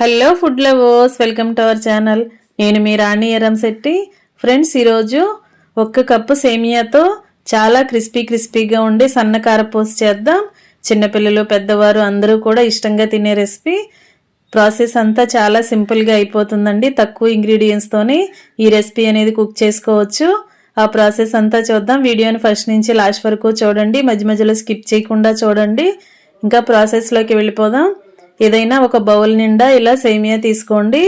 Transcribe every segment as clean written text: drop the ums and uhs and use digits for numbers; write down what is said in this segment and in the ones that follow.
Hello food lovers, welcome to our channel. నేను మీ రాణి Eramsetti. Friends, ఈరోజు 1 cup సేమియాతో చాలా క్రిస్పీగా ఉండే సన్న కారపూస చేద్దాం. చిన్నపిల్లలు పెద్దవారు అందరూ కూడా ఇష్టంగా తినే రెసిపీ. ప్రాసెస్ అంతా చాలా సింపుల్గా అయిపోతుందండి. తక్కువ ఇంగ్రీడియంట్స్తోనే ఈ రెసిపీ అనేది కుక్ చేసుకోవచ్చు. ఆ ప్రాసెస్ అంతా చూద్దాం. వీడియోని ఫస్ట్ నుంచి లాస్ట్ వరకు చూడండి, మధ్యలో స్కిప్ చేయకుండా చూడండి. ఇంకా ప్రాసెస్లోకి వెళ్ళిపోదాం. ఏదైనా ఒక బౌల్ నిండా ఇలా సేమియా తీసుకోండి.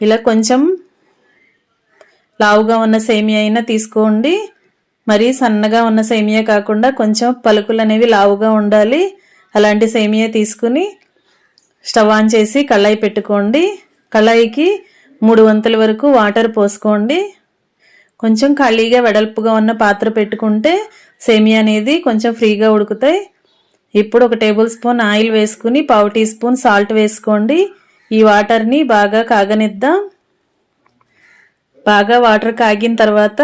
ఇలా కొంచెం లావుగా ఉన్న సేమియా అయినా తీసుకోండి. మరీ సన్నగా ఉన్న సేమియా కాకుండా కొంచెం పలుకులు అనేవి లావుగా ఉండాలి. అలాంటి సేమియా తీసుకుని స్టవ్ ఆన్ చేసి కళాయి పెట్టుకోండి. కళాయికి 3 వంతుల వరకు వాటర్ పోసుకోండి. కొంచెం ఖాళీగా వెడల్పుగా ఉన్న పాత్ర పెట్టుకుంటే సేమియా అనేది కొంచెం ఫ్రీగా ఉడుకుతాయి. ఇప్పుడు 1 టేబుల్ స్పూన్ ఆయిల్ వేసుకుని 1/2 టీ స్పూన్ సాల్ట్ వేసుకోండి. ఈ వాటర్ని బాగా కాగనిద్దాం. బాగా వాటర్ కాగిన తర్వాత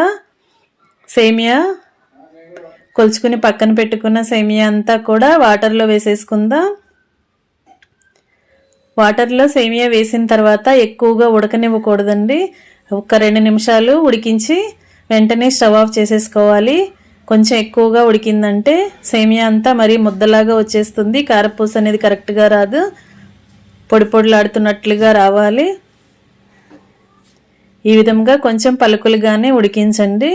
సేమియా కొలుచుకుని పక్కన పెట్టుకున్న సేమియా అంతా కూడా వాటర్లో వేసేసుకుందాం. వాటర్లో సేమియా వేసిన తర్వాత ఎక్కువగా ఉడకనివ్వకూడదండి. 1-2 నిమిషాలు ఉడికించి వెంటనే స్టవ్ ఆఫ్ చేసేసుకోవాలి. కొంచెం ఎక్కువగా ఉడికిందంటే సేమియా అంతా మరీ ముద్దలాగా వచ్చేస్తుంది. కారపూస అనేది కరెక్ట్గా రాదు. పొడిలాడుతున్నట్లుగా రావాలి. ఈ విధంగా కొంచెం పలుకులుగానే ఉడికించండి.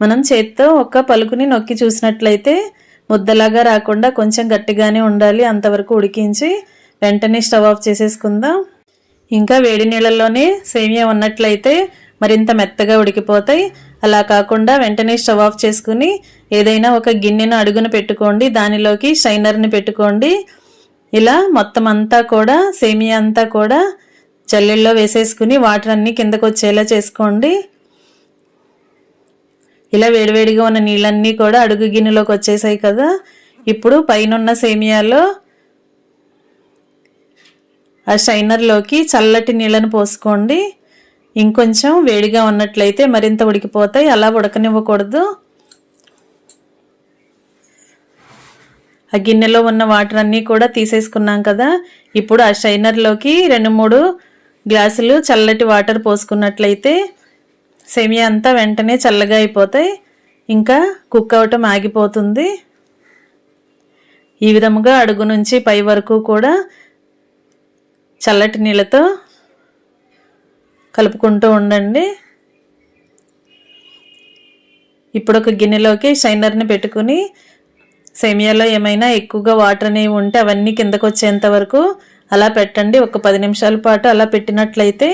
మనం చేత్తో ఒక పలుకుని నొక్కి చూసినట్లయితే ముద్దలాగా రాకుండా కొంచెం గట్టిగానే ఉండాలి. అంతవరకు ఉడికించి వెంటనే స్టవ్ ఆఫ్ చేసేసుకుందాం. ఇంకా వేడి నీళ్ళల్లోనే సేమియా ఉన్నట్లయితే మరింత మెత్తగా ఉడికిపోతాయి. అలా కాకుండా వెంటనే స్టవ్ ఆఫ్ చేసుకుని ఏదైనా ఒక గిన్నెను అడుగున పెట్టుకోండి. దానిలోకి స్ట్రైనర్ని పెట్టుకోండి. ఇలా మొత్తం అంతా కూడా సేమియా అంతా కూడా జల్లెల్లో వేసేసుకుని వాటర్ అన్నీ కిందకు వచ్చేలా చేసుకోండి. ఇలా వేడివేడిగా ఉన్న నీళ్ళన్నీ కూడా అడుగు గిన్నెలోకి వచ్చేసాయి కదా. ఇప్పుడు పైన సేమియాలో ఆ స్ట్రైనర్లోకి చల్లటి నీళ్ళను పోసుకోండి. ఇంకొంచెం వేడిగా ఉన్నట్లయితే మరింత ఉడికిపోతాయి. అలా ఉడకనివ్వకూడదు. ఆ గిన్నెలో ఉన్న వాటర్ అన్నీ కూడా తీసేసుకున్నాం కదా. ఇప్పుడు ఆ స్ట్రైనర్లోకి 2-3 గ్లాసులు చల్లటి వాటర్ పోసుకున్నట్లయితే సేమియా అంతా వెంటనే చల్లగా అయిపోతాయి. ఇంకా కుక్ అవటం ఆగిపోతుంది. ఈ విధముగా అడుగు నుంచి పై వరకు కూడా చల్లటి నీళ్ళతో కలుపుకుంటూ ఉండండి. ఇప్పుడు ఒక గిన్నెలోకి స్ట్రైనర్ని పెట్టుకుని సేమియాలో ఏమైనా ఎక్కువగా వాటర్ అనేవి ఉంటే అవన్నీ కిందకు వచ్చేంత వరకు అలా పెట్టండి. ఒక 10 నిమిషాల పాటు అలా పెట్టినట్లయితే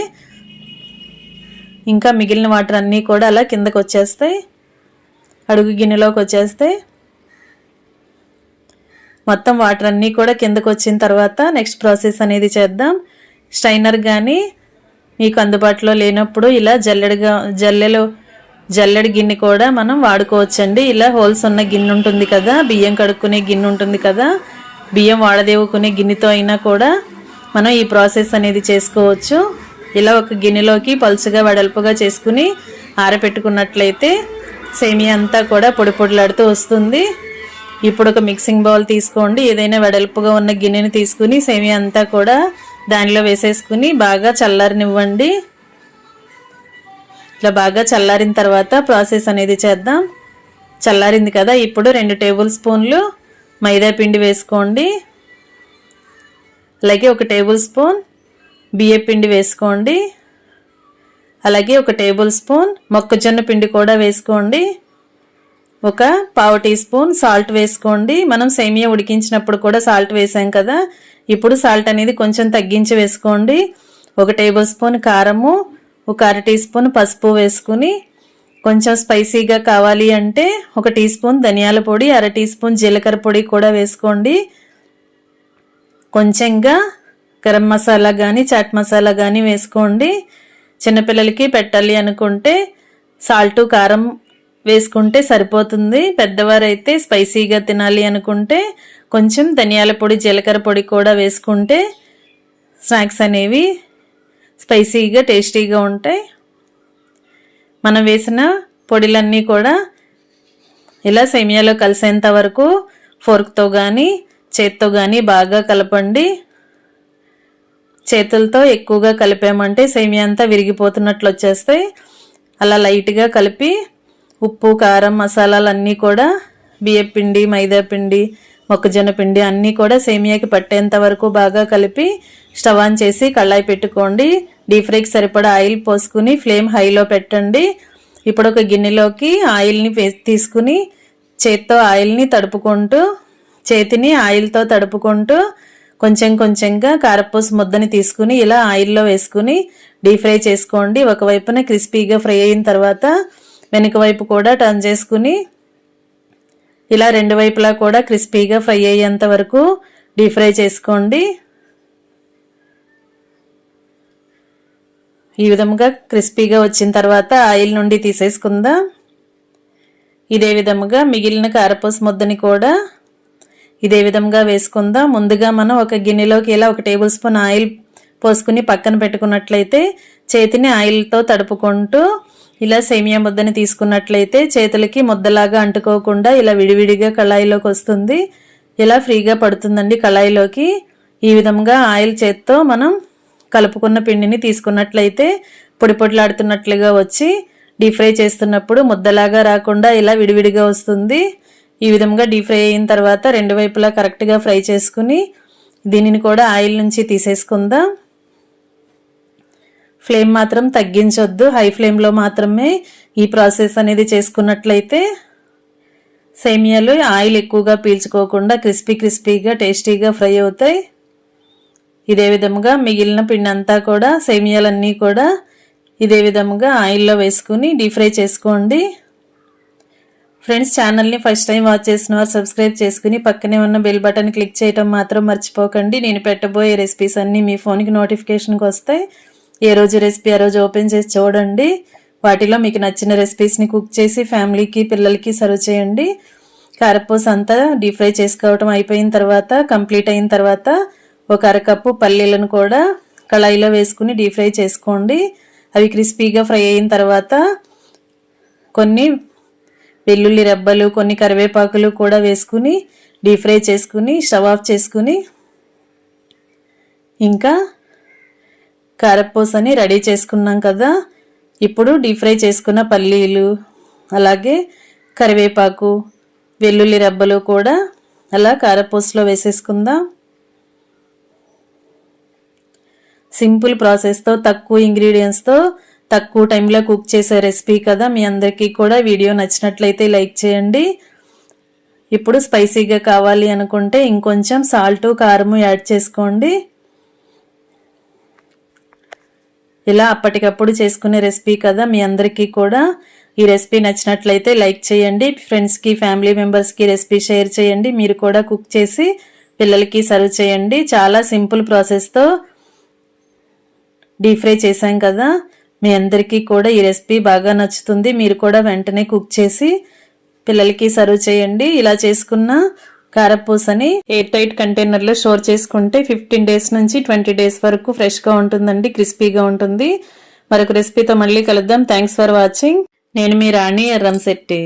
ఇంకా మిగిలిన వాటర్ అన్నీ కూడా అలా కిందకు వచ్చేస్తాయి, అడుగు గిన్నెలోకి వచ్చేస్తాయి. మొత్తం వాటర్ అన్నీ కూడా కిందకు వచ్చిన తర్వాత నెక్స్ట్ ప్రాసెస్ అనేది చేద్దాం. స్ట్రైనర్ కానీ మీకు అందుబాటులో లేనప్పుడు ఇలా జల్లెడి గిన్నె కూడా మనం వాడుకోవచ్చండి. ఇలా హోల్స్ ఉన్న గిన్నె ఉంటుంది కదా, బియ్యం కడుక్కునే గిన్నె ఉంటుంది కదా, బియ్యం వాడదేవుకునే గిన్నెతో అయినా కూడా మనం ఈ ప్రాసెస్ అనేది చేసుకోవచ్చు. ఇలా ఒక గిన్నెలోకి పలుచగా వెడల్పుగా చేసుకుని ఆరబెట్టుకున్నట్లయితే సేమియా అంతా కూడా పొడిలాడుతూ వస్తుంది. ఇప్పుడు ఒక మిక్సింగ్ బౌల్ తీసుకోండి. ఏదైనా వెడల్పుగా ఉన్న గిన్నెని తీసుకుని సేమియా అంతా కూడా దానిలో వేసేసుకుని బాగా చల్లారనివ్వండి. ఇట్లా బాగా చల్లారిన తర్వాత ప్రాసెస్ అనేది చేద్దాం. చల్లారింది కదా. ఇప్పుడు 2 టేబుల్ స్పూన్లు మైదా పిండి వేసుకోండి. అలాగే 1 టేబుల్ స్పూన్ బియ్య పిండి వేసుకోండి. అలాగే 1 టేబుల్ స్పూన్ మొక్కజొన్న పిండి కూడా వేసుకోండి. 1/4 టీ స్పూన్ సాల్ట్ వేసుకోండి. మనం సేమియా ఉడికించినప్పుడు కూడా సాల్ట్ వేసాం కదా. ఇప్పుడు సాల్ట్ అనేది కొంచెం తగ్గించి వేసుకోండి. 1 టేబుల్ స్పూన్ కారము, 1/2 టీ స్పూన్ పసుపు వేసుకుని కొంచెం స్పైసీగా కావాలి అంటే 1 టీ స్పూన్ ధనియాల పొడి, 1/2 టీ స్పూన్ జీలకర్ర పొడి కూడా వేసుకోండి. కొంచెంగా గరం మసాలా కానీ చాట్ మసాలా కానీ వేసుకోండి. చిన్నపిల్లలకి పెట్టాలి అనుకుంటే సాల్ట్ కారం వేసుకుంటే సరిపోతుంది. పెద్దవారైతే స్పైసీగా తినాలి అనుకుంటే కొంచెం ధనియాల పొడి జీలకర్ర పొడి కూడా వేసుకుంటే స్నాక్స్ అనేవి స్పైసీగా టేస్టీగా ఉంటాయి. మనం వేసిన పొడిలన్నీ కూడా ఇలా సేమియాలో కలిసేంత వరకు ఫోర్క్తో కానీ చేత్తో కానీ బాగా కలపండి. చేతులతో ఎక్కువగా కలిపామంటే సేమియా అంతా విరిగిపోతున్నట్లు వచ్చేస్తాయి. అలా లైట్గా కలిపి ఉప్పు, కారం, మసాలాలన్నీ కూడా బియ్యపిండి, మైదా పిండి, మొక్కజొన్న పిండి అన్నీ కూడా సేమియాకి పట్టేంత వరకు బాగా కలిపి స్టవ్ ఆన్ చేసి కళాయి పెట్టుకోండి. డీప్ ఫ్రైకి సరిపడా ఆయిల్ పోసుకుని ఫ్లేమ్ హైలో పెట్టండి. ఇప్పుడు ఒక గిన్నెలోకి ఆయిల్ని తీసుకుని చేత్తో ఆయిల్ని తడుపుకుంటూ, చేతిని ఆయిల్తో తడుపుకుంటూ కొంచెం కొంచెంగా కారపూస ముద్దని తీసుకుని ఇలా ఆయిల్లో వేసుకుని డీప్ ఫ్రై చేసుకోండి. ఒకవైపున క్రిస్పీగా ఫ్రై అయిన తర్వాత వెనుక వైపు కూడా టర్న్ చేసుకుని ఇలా రెండు వైపులా కూడా క్రిస్పీగా ఫ్రై అయ్యేంత వరకు డీప్ ఫ్రై చేసుకోండి. ఈ విధంగా క్రిస్పీగా వచ్చిన తర్వాత ఆయిల్ నుండి తీసేసుకుందాం. ఇదే విధముగా మిగిలిన కారపూస ముద్దని కూడా ఇదే విధంగా వేసుకుందాం. ముందుగా మనం ఒక గిన్నెలోకి ఇలా 1 టేబుల్ స్పూన్ ఆయిల్ పోసుకుని పక్కన పెట్టుకున్నట్లయితే చేతిని ఆయిల్తో తడుపుకుంటూ ఇలా సేమియా ముద్దని తీసుకున్నట్లయితే చేతులకి ముద్దలాగా అంటుకోకుండా ఇలా విడివిడిగా కళాయిలోకి వస్తుంది. ఇలా ఫ్రీగా పడుతుందండి కళాయిలోకి. ఈ విధంగా ఆయిల్ చేత్తో మనం కలుపుకున్న పిండిని తీసుకున్నట్లయితే పొడి పొడిలాడుతున్నట్లుగా వచ్చి డీప్ ఫ్రై చేస్తున్నప్పుడు ముద్దలాగా రాకుండా ఇలా విడివిడిగా వస్తుంది. ఈ విధంగా డీప్ ఫ్రై అయిన తర్వాత రెండు వైపులా కరెక్ట్గా ఫ్రై చేసుకుని దీనిని కూడా ఆయిల్ నుంచి తీసేసుకుందాం. ఫ్లేమ్ మాత్రం తగ్గించొద్దు, హై ఫ్లేమ్లో మాత్రమే ఈ ప్రాసెస్ అనేది చేసుకున్నట్లయితే సేమియాలు ఆయిల్ ఎక్కువగా పీల్చుకోకుండా క్రిస్పీగా టేస్టీగా ఫ్రై అవుతాయి. ఇదే విధముగా మిగిలిన పిండి అంతా కూడా సేమియాలన్నీ కూడా ఇదే విధముగా ఆయిల్లో వేసుకుని డీప్ ఫ్రై చేసుకోండి. ఫ్రెండ్స్, ఛానల్ని ఫస్ట్ టైం వాచ్ చేసిన వారు సబ్స్క్రైబ్ చేసుకుని పక్కనే ఉన్న బెల్ బటన్ క్లిక్ చేయడం మాత్రం మర్చిపోకండి. నేను పెట్టబోయే రెసిపీస్ అన్నీ మీ ఫోన్కి నోటిఫికేషన్కి వస్తాయి. ఏ రోజు రెసిపీ ఆ రోజు ఓపెన్ చేసి చూడండి. వాటిలో మీకు నచ్చిన రెసిపీస్ని కుక్ చేసి ఫ్యామిలీకి, పిల్లలకి సర్వ్ చేయండి. కారపూస అంతా డీప్ ఫ్రై చేసుకోవటం అయిపోయిన తర్వాత, కంప్లీట్ అయిన తర్వాత ఒక అరకప్పు పల్లీలను కూడా కళాయిలో వేసుకుని డీప్ ఫ్రై చేసుకోండి. అవి క్రిస్పీగా ఫ్రై అయిన తర్వాత కొన్ని వెల్లుల్లి రెబ్బలు, కొన్ని కరివేపాకులు కూడా వేసుకుని డీప్ ఫ్రై చేసుకుని స్టవ్ ఆఫ్ చేసుకుని ఇంకా కారపూసని రెడీ చేసుకున్నాం కదా. ఇప్పుడు డీప్ ఫ్రై చేసుకున్న పల్లీలు, అలాగే కరివేపాకు, వెల్లుల్లి రెబ్బలు కూడా అలా కారపూసలో వేసేసుకుందాం. సింపుల్ ప్రాసెస్తో, తక్కువ ఇంగ్రీడియంట్స్తో తక్కువ టైంలో కుక్ చేసే రెసిపీ కదా. మీ అందరికీ కూడా వీడియో నచ్చినట్లయితే లైక్ చేయండి. ఇప్పుడు స్పైసీగా కావాలి అనుకుంటే ఇంకొంచెం సాల్ట్, కారము యాడ్ చేసుకోండి. ఇలా అప్పటికప్పుడు చేసుకునే రెసిపీ కదా. మీ అందరికీ కూడా ఈ రెసిపీ నచ్చినట్లయితే లైక్ చేయండి. ఫ్రెండ్స్కి, ఫ్యామిలీ మెంబర్స్కి రెసిపీ షేర్ చేయండి. మీరు కూడా కుక్ చేసి పిల్లలకి సర్వ్ చేయండి. చాలా సింపుల్ ప్రాసెస్తో డీప్ ఫ్రై చేశాం కదా. మీ అందరికీ కూడా ఈ రెసిపీ బాగా నచ్చుతుంది. మీరు కూడా వెంటనే కుక్ చేసి పిల్లలకి సర్వ్ చేయండి. ఇలా చేసుకున్న కారపూసని ఎయిర్ టైట్ కంటైనర్లో స్టోర్ చేసుకుంటే 15 డేస్ నుంచి 20 డేస్ వరకు ఫ్రెష్గా ఉంటుందండి, క్రిస్పీగా ఉంటుంది. మరొక రెసిపీతో మళ్ళీ కలుద్దాం. Thanks for watching. నేను మీ రాణి ఎర్రంశెట్టి.